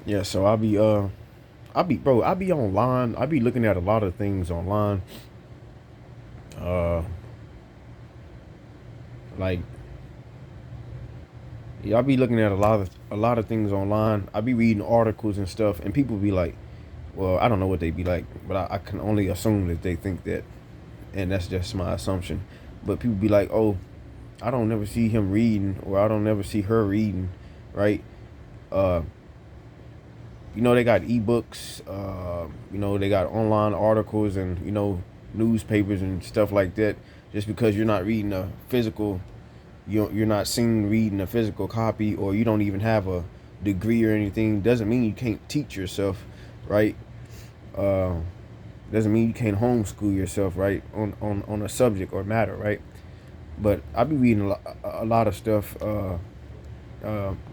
Yeah, so I be online. I be looking at a lot of things online. Uh, like yeah, I be looking at a lot of things online. I be reading articles and stuff, and people be like, well, I don't know what they be like, but I can only assume that they think that, and that's just my assumption. But people be like, oh, I don't never see him reading, or I don't never see her reading, right? Uh, they got ebooks. They got online articles and newspapers and stuff like that. Just because you're not reading a physical, you're not seen reading a physical copy, or you don't even have a degree or anything, doesn't mean you can't teach yourself, right? Uh, doesn't mean you can't homeschool yourself, right? On a subject or matter, right? But I be reading a lot of stuff,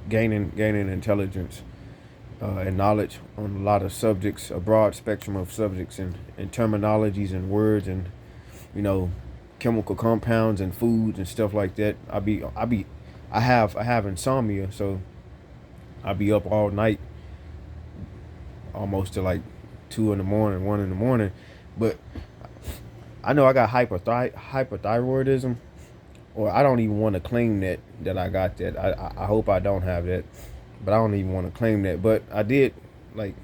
gaining intelligence and knowledge on a lot of subjects, a broad spectrum of subjects and terminologies and words and you know chemical compounds and foods and stuff like that. I have insomnia, so I be up all night, almost to like 2 in the morning, 1 in the morning. But I know I got hyperthyroidism, or I don't even want to claim that I got that. I hope I don't have that, but I don't even want to claim that. But I did, like,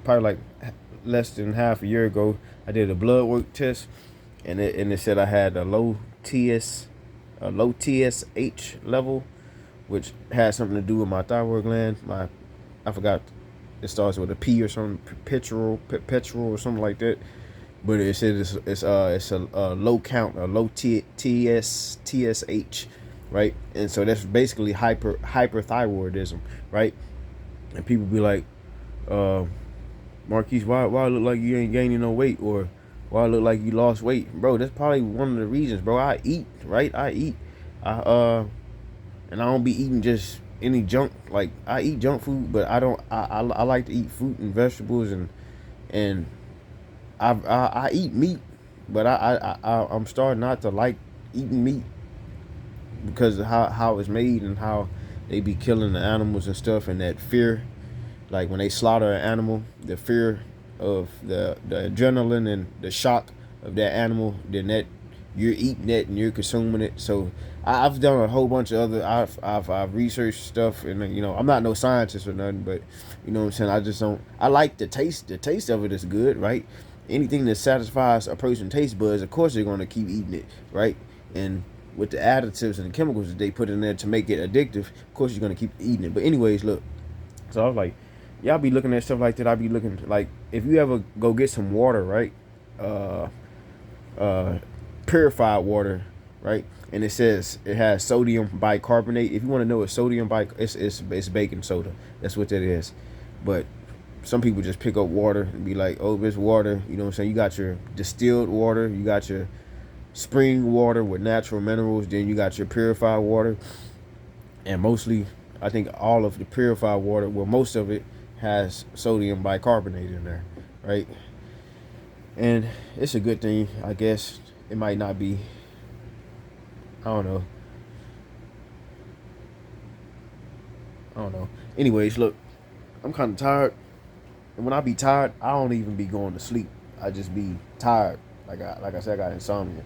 probably like less than half a year ago. I did a blood work test, and it said I had a low TSH level, which has something to do with my thyroid gland. I forgot. It starts with a P or something, petrol or something like that. But it said it's a low count, a low TSH, right? And so that's basically hyperthyroidism, right? And people be like, uh, Marquise, why it look like you ain't gaining no weight, or why it look like you lost weight, bro? That's probably one of the reasons, bro. I eat, right? I eat, I and I don't be eating just any junk. Like, I eat junk food, but I don't. I like to eat fruit and vegetables, and I eat meat, but I'm starting not to like eating meat because of how it's made and how they be killing the animals and stuff, and that fear, like when they slaughter an animal, the fear of the adrenaline and the shock of that animal, then that you're eating that and you're consuming it. So I've done a whole bunch of other. I've researched stuff, and I'm not no scientist or nothing, but you know what I'm saying. I just don't. I like the taste. The taste of it is good, right? Anything that satisfies a person's taste buds, of course they're gonna keep eating it, right? And with the additives and the chemicals that they put in there to make it addictive, of course you're gonna keep eating it. But anyways, look. So I was like, y'all be looking at stuff like that. I be looking like, if you ever go get some water, right? Uh, uh, Purified water, right? And it says it has sodium bicarbonate. If you want to know what sodium it's baking soda. That's what that is. But some people just pick up water and be like, oh, this water. You know what I'm saying? You got your distilled water. You got your spring water with natural minerals. Then you got your purified water. And mostly, I think all of the purified water, well, most of it has sodium bicarbonate in there, right? And it's a good thing, I guess. It might not be. I don't know. I don't know. Anyways, look, I'm kind of tired, and when I be tired, I don't even be going to sleep. I just be tired. Like I said, I got insomnia.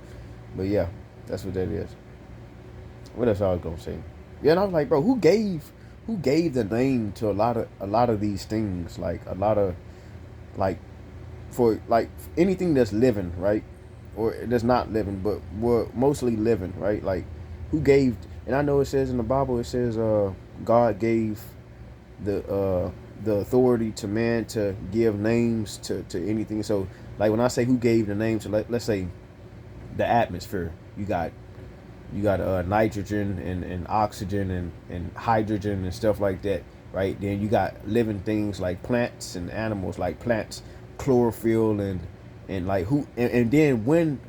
But yeah, that's what that is. What else I was gonna say? Yeah, and I was like, bro, who gave the name to a lot of these things? Like a lot of, like, for like anything that's living, right? Or that's not living, but we're mostly living, right? Like, who gave? And I know it says in the Bible, it says, God gave the uh, the authority to man to give names to anything. So, like, when I say who gave the name to, let's say, the atmosphere, you got nitrogen and oxygen and hydrogen and stuff like that, right? Then you got living things like plants and animals, like plants, chlorophyll and like who and then when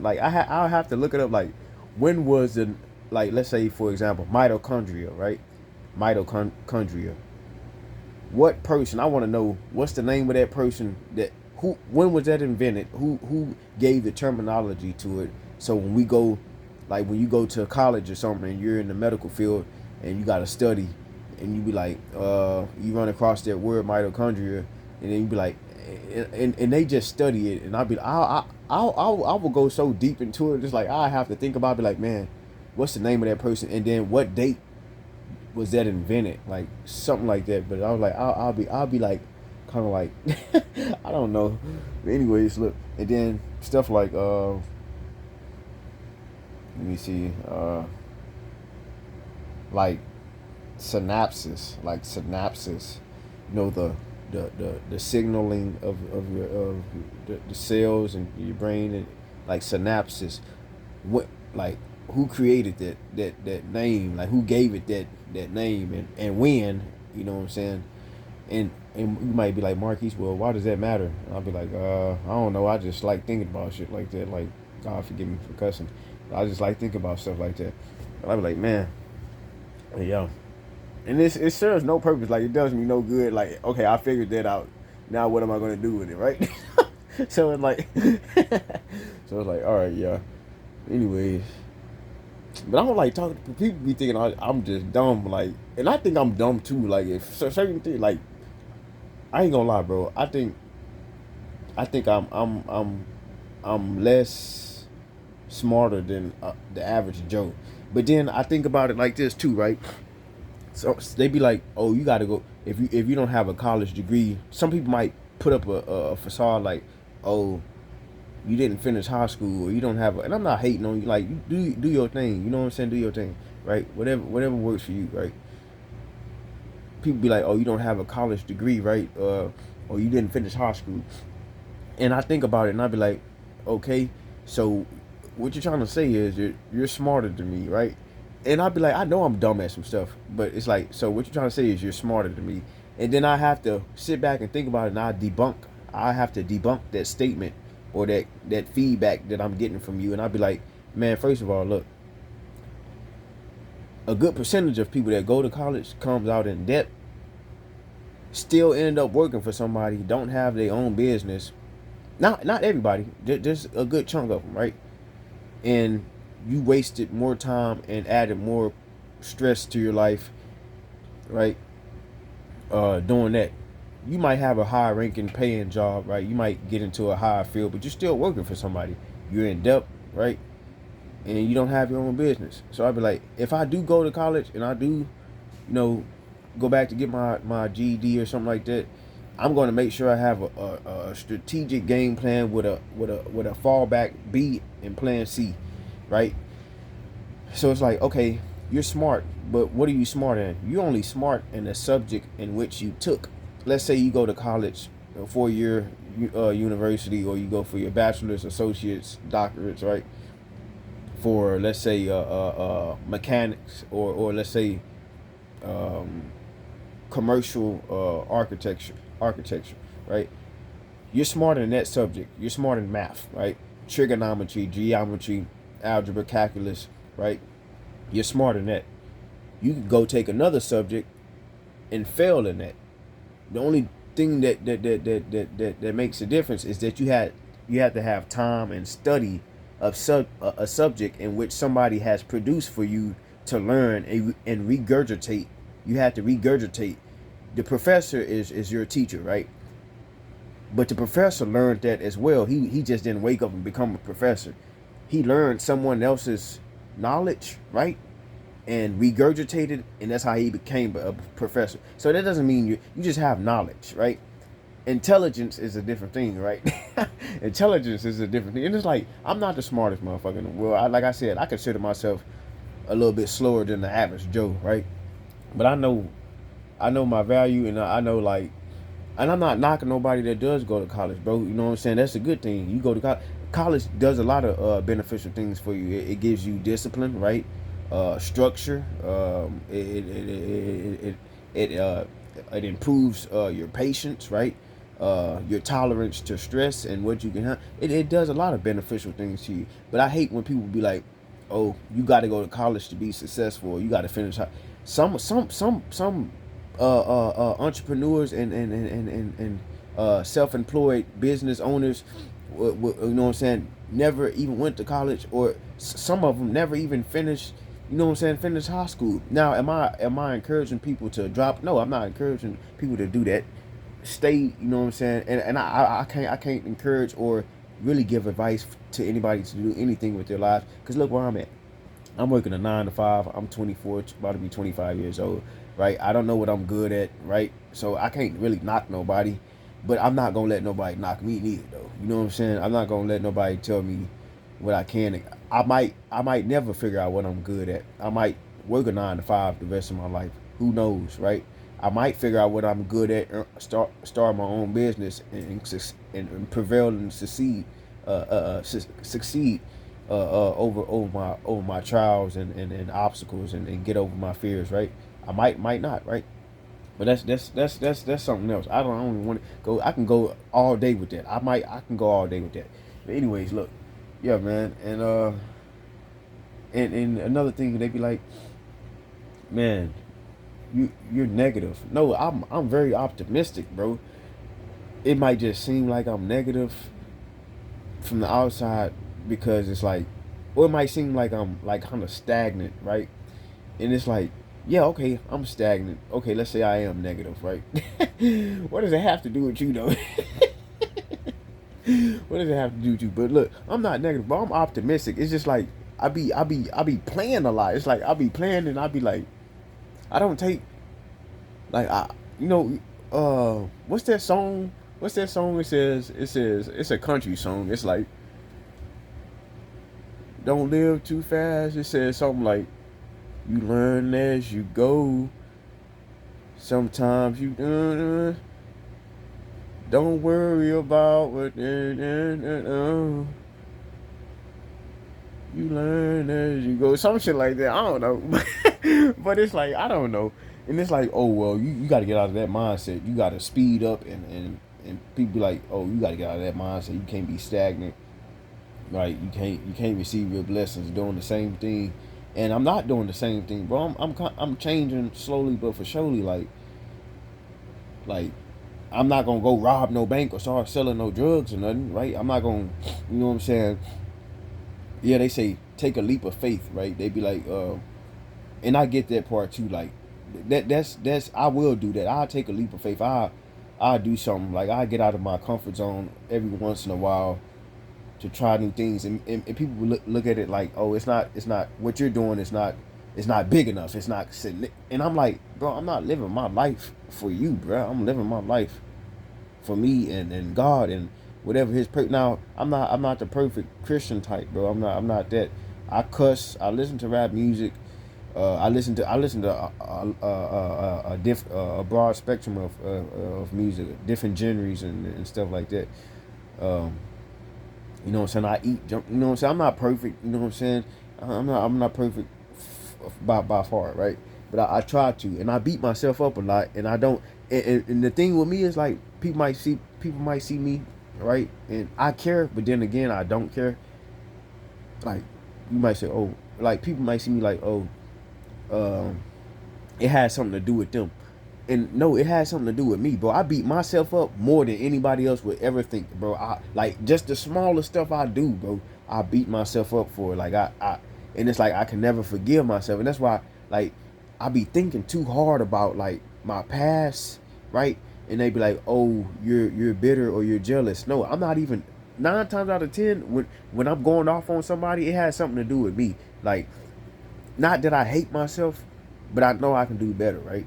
like I'll have to look it up, like when was the, like, let's say for example, mitochondria, right? Mitochondria. What person, I want to know what's the name of that person, that who, when was that invented, who gave the terminology to it, so when we go, like when you go to college or something and you're in the medical field and you got to study and you be like, you run across that word mitochondria, and then you be like, and they just study it, and I'll be, I will go so deep into it, just like I have to think about, it, be like, man, what's the name of that person, and then what date was that invented, like something like that. But I was like, I'll be like, kind of like, I don't know. But anyways, look, and then stuff like, let me see, like synapses, you know, the signaling of your of the cells in your brain, and like synapses, what, like, who created that name, like who gave it that name, and when, you know what I'm saying. And you might be like, Marquise, well, why does that matter? And I'll be like, I don't know, I just like thinking about shit like that. Like, God forgive me for cussing, I just like thinking about stuff like that. And I'll be like, man, yeah. And it serves no purpose. Like, it does me no good. Like, okay, I figured that out. Now what am I gonna do with it, right? So it's like, all right, yeah. Anyways, but I don't like talking. People be thinking I'm just dumb, like, and I think I'm dumb too. Like, if certain things, like, I ain't gonna lie, bro. I think I'm less smarter than the average Joe. But then I think about it like this too, right? So they be like, "Oh, you got to go if you don't have a college degree." Some people might put up a facade like, "Oh, you didn't finish high school, or you don't have a," and I'm not hating on you. Like, you do your thing. You know what I'm saying? Do your thing, right? Whatever works for you, right? People be like, "Oh, you don't have a college degree, right? Or you didn't finish high school." And I think about it, and I be like, "Okay, so what you're trying to say is you're smarter than me, right?" And I'd be like, I know I'm dumb at some stuff, but it's like, so what you're trying to say is you're smarter than me. And then I have to sit back and think about it, and I have to debunk that statement, or that feedback that I'm getting from you. And I'd be like, man, first of all, look, a good percentage of people that go to college comes out in debt, still end up working for somebody, don't have their own business. Not everybody, there's a good chunk of them, right? And you wasted more time and added more stress to your life, right? Doing that. You might have a high ranking paying job, right? You might get into a higher field, but you're still working for somebody. You're in debt, right? And you don't have your own business. So I'd be like, if I do go to college and I do, go back to get my GED or something like that, I'm going to make sure I have a strategic game plan with a fallback B and plan C, right? So it's like, okay, you're smart, but what are you smart in? You're only smart in the subject in which you took. Let's say you go to college, a 4-year university, or you go for your bachelor's, associates, doctorates, right? For, let's say, mechanics, or let's say, commercial architecture, right? You're smart in that subject. You're smart in math, right? Trigonometry, geometry, algebra, calculus, right? You're smart in that. You can go take another subject and fail in that. The only thing that makes a difference is that you have to have time and study of a subject in which somebody has produced for you to learn and regurgitate. You have to regurgitate. The professor is your teacher, right? But the professor learned that as well. He just didn't wake up and become a professor. He learned someone else's knowledge, right? And regurgitated, and that's how he became a professor. So that doesn't mean you just have knowledge, right? Intelligence is a different thing, right? Intelligence is a different thing. And it's like, I'm not the smartest motherfucker in the world. Like I said, I consider myself a little bit slower than the average Joe, right? But I know my value, and I know, like, and I'm not knocking nobody that does go to college, bro. You know what I'm saying? That's a good thing. You go to college. College does a lot of beneficial things for you. It gives you discipline, right? Structure. It improves your patience, right? Your tolerance to stress and what you can have. It does a lot of beneficial things to you. But I hate when people be like, "Oh, you got to go to college to be successful. Or you got to finish high." Some entrepreneurs and self-employed business owners, you know what I'm saying, never even went to college, or some of them never even finished You know what I'm saying? Finish high school. Now, am I encouraging people to drop? No, I'm not encouraging people to do that. Stay, you know what I'm saying? And I can't encourage or really give advice to anybody to do anything with their lives. Cause look where I'm at. I'm working a 9 to 5. I'm 24, about to be 25 years old, right? I don't know what I'm good at, right? So I can't really knock nobody, but I'm not gonna let nobody knock me neither, though. You know what I'm saying? I'm not gonna let nobody tell me what I can. I might never figure out what I'm good at. I might work a 9 to 5 the rest of my life. Who knows, right? I might figure out what I'm good at, start my own business and prevail and succeed over my trials and obstacles and get over my fears, right? I might not, right? But that's something else. I don't even want to go. I can go all day with that. I can go all day with that. But anyways, look, yeah, man, and another thing they be like, man, you're negative. No, I'm very optimistic, bro. It might just seem like I'm negative from the outside because it's like, or it might seem like I'm like kind of stagnant, right? And it's like, yeah, okay, I'm stagnant. Okay, let's say I am negative, right? What does it have to do with you, though? What does it have to do with you? But look, I'm not negative, but I'm optimistic. It's just like I be playing a lot. It's like I be playing and I be like, I don't take like you know, what's that song? What's that song? It says it's a country song. It's like don't live too fast. It says something like you learn as you go. Sometimes you don't worry about what you learn as you go. Some shit like that. I don't know. But it's like I don't know. And it's like, oh well, you gotta get out of that mindset. You gotta speed up and people be like, oh, you gotta get out of that mindset. You can't be stagnant. Right? You can't receive your blessings doing the same thing. And I'm not doing the same thing, bro. I'm changing slowly but for surely. Like I'm not gonna go rob no bank or start selling no drugs or nothing, right? I'm not gonna, you know what I'm saying? Yeah, they say take a leap of faith, right? They be like, and I get that part too. Like that's I will do that. I'll take a leap of faith. I'll do something like I get out of my comfort zone every once in a while to try new things, and people look at it like, oh, it's not what you're doing. It's not big enough. It's not, and I'm like, bro, I'm not living my life for you, bro. I'm living my life for me and God and whatever now I'm not the perfect Christian type, bro. I'm not that. I cuss. I listen to rap music. I listen to a broad spectrum of music, different genres and stuff like that. Um, you know what I'm saying? I eat junk. You know what I'm saying? I'm not perfect. You know what I'm saying? I'm not perfect by far, right? But I try to, and I beat myself up a lot, and I don't. And the thing with me is like people might see me, right, and I care, but then again I don't care. Like you might say, oh, like people might see me like, oh, um, it has something to do with them. And no, it has something to do with me, bro. I beat myself up more than anybody else would ever think, bro. I like just the smallest stuff I do, bro. I beat myself up for it. Like and it's like I can never forgive myself, and that's why, like, I be thinking too hard about like my past, right? And they be like, oh, you're bitter or you're jealous. No, I'm not even. 9 times out of 10, when I'm going off on somebody, it has something to do with me. Like, not that I hate myself, but I know I can do better, right?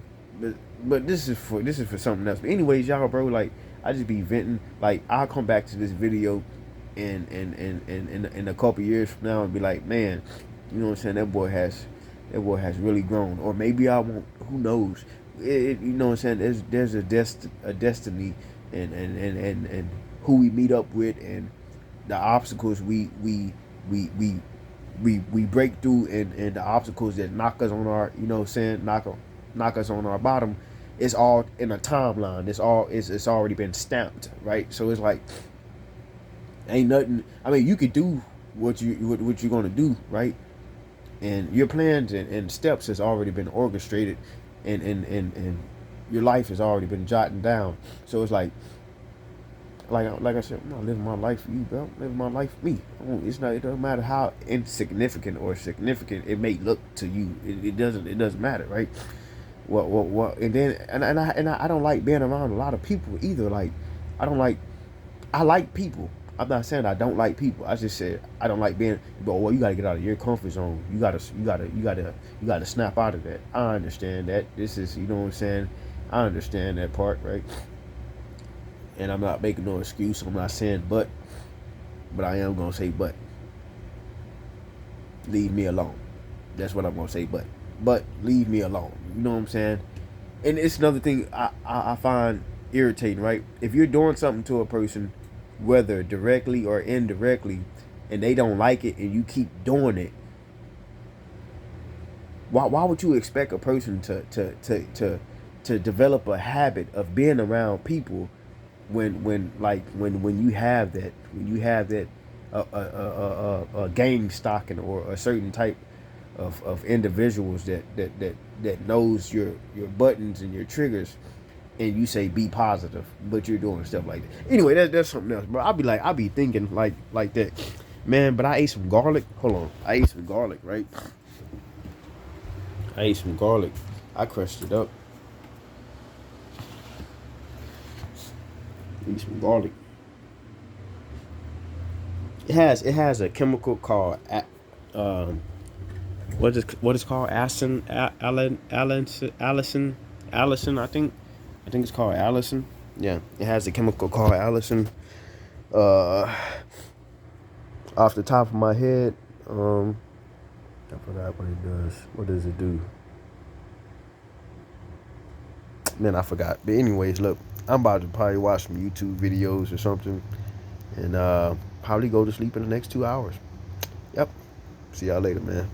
But this is for something else. But anyways, y'all, bro, like I just be venting. Like I'll come back to this video in a couple years from now and be like, man, you know what I'm saying? That boy has really grown. Or maybe I won't. Who knows? You know what I'm saying? There's a destiny and who we meet up with and the obstacles we break through and the obstacles that knock us on our, you know what I'm saying, knock us on our bottom. It's all in a timeline. It's already been stamped, right? So it's like ain't nothing. I mean, you could do what you're gonna do, right? And your plans and steps has already been orchestrated, and your life has already been jotted down. So it's like like I said, I'm not living my life for you, bro. I'm living my life for me. It's not. It doesn't matter how insignificant or significant it may look to you. It doesn't. It doesn't matter, right? What? And then I don't like being around a lot of people either. Like I don't like. I like people. I'm not saying I don't like people. I just said I don't like being. But well, you gotta get out of your comfort zone. You gotta snap out of that. I understand that. This is, you know what I'm saying. I understand that part, right? And I'm not making no excuse. I'm not saying but I am gonna say but. Leave me alone. That's what I'm gonna say. But leave me alone. You know what I'm saying? And it's another thing I find irritating, right? If you're doing something to a person, whether directly or indirectly, and they don't like it, and you keep doing it, why would you expect a person to develop a habit of being around people when you have that gang stalking or a certain type of individuals that knows your buttons and your triggers, and you say be positive, but you're doing stuff like that. Anyway, that's something else, bro. I'll be thinking like that, man. But I ate some garlic. Hold on, I ate some garlic, right? I ate some garlic. I crushed it up. Ate some garlic. It has a chemical called what is called Allison, I think it's called Allison. Yeah, it has a chemical called Allison. Off the top of my head, I forgot what it does. What does it do? Man, I forgot. But anyways, look, I'm about to probably watch some YouTube videos or something, and probably go to sleep in the next 2 hours. Yep. See y'all later, man.